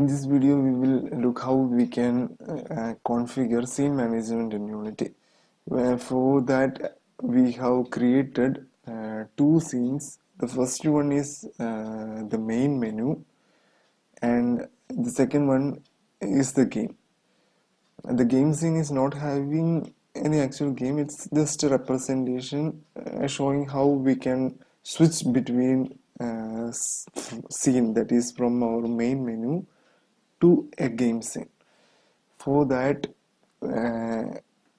In this video we will look how we can configure scene management in Unity. For that we have created two scenes. The first one is the main menu, and the second one is the game. The game scene is not having any actual game, it's just a representation showing how we can switch between scene, that is from our main menu to a game scene. For that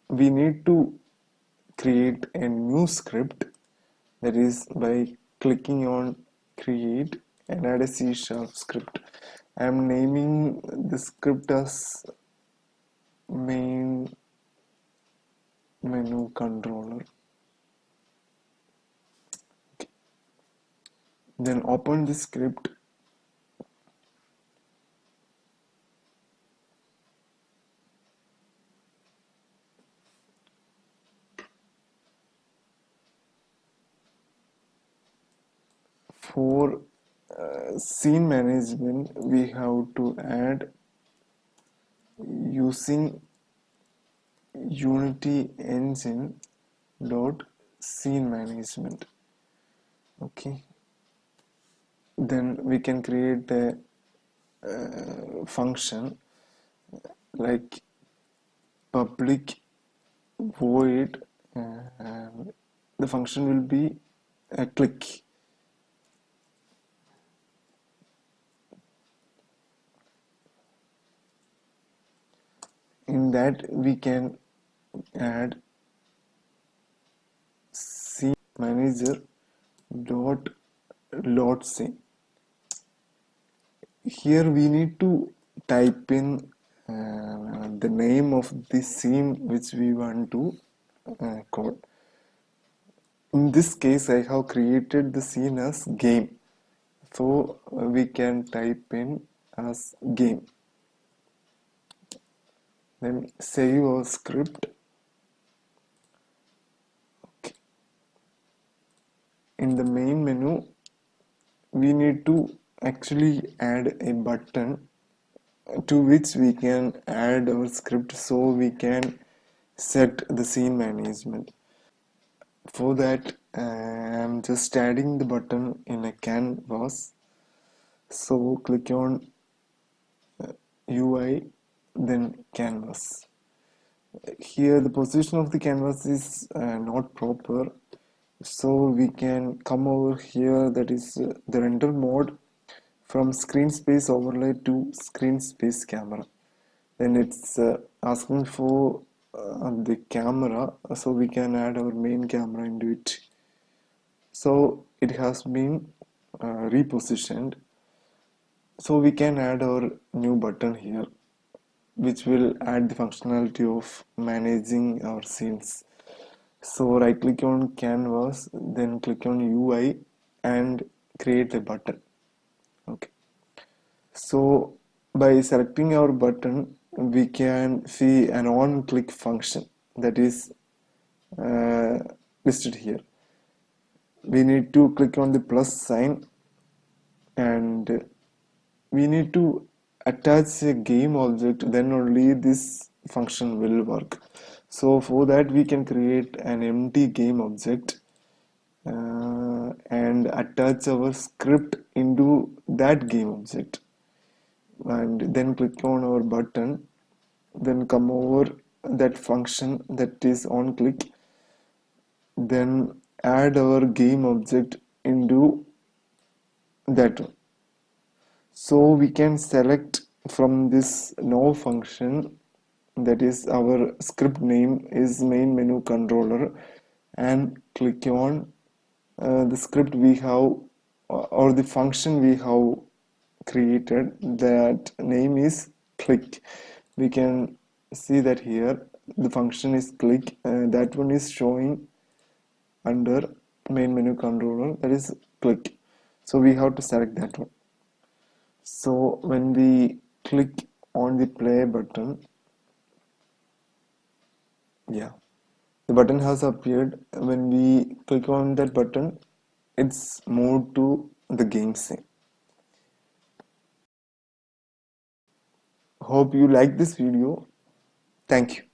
we need to create a new script, that is by clicking on create and add a C# script. I am naming the script as main menu controller. Okay. Then open the script. For scene management we have to add using Unity engine dot scene management. Okay, then we can create a function like public void, the function will be a click. In that we can add scene manager dot load scene. Here we need to type in the name of the scene which we want to call. In this case I have created the scene as game, so we can type in as game. Then save our script. Okay. In the main menu we need to actually add a button to which we can add our script, so we can set the scene management. For that I'm just adding the button in a canvas, so click on UI, then canvas. Here the position of the canvas is not proper, so we can come over here, that is the render mode, from screen space overlay to screen space camera. Then it's asking for the camera, so we can add our main camera into it. So it has been repositioned, so we can add our new button here, which will add the functionality of managing our scenes. So right click on canvas, then click on UI and create a button. Okay, so by selecting our button we can see an on click function that is listed here. We need to click on the plus sign and we need to attach a game object, then only this function will work. So for that we can create an empty game object and attach our script into that game object, and then click on our button, then come over that function that is on click, then add our game object into that one. So we can select from this now function, that is our script name is main menu controller, and click on the script we have or the function we have created, that name is click. We can see that here the function is click, that one is showing under main menu controller, that is click, so we have to select that one. So when we click on the play button, yeah, the button has appeared. When we click on that button, it's moved to the game scene. Hope you like this video. Thank you.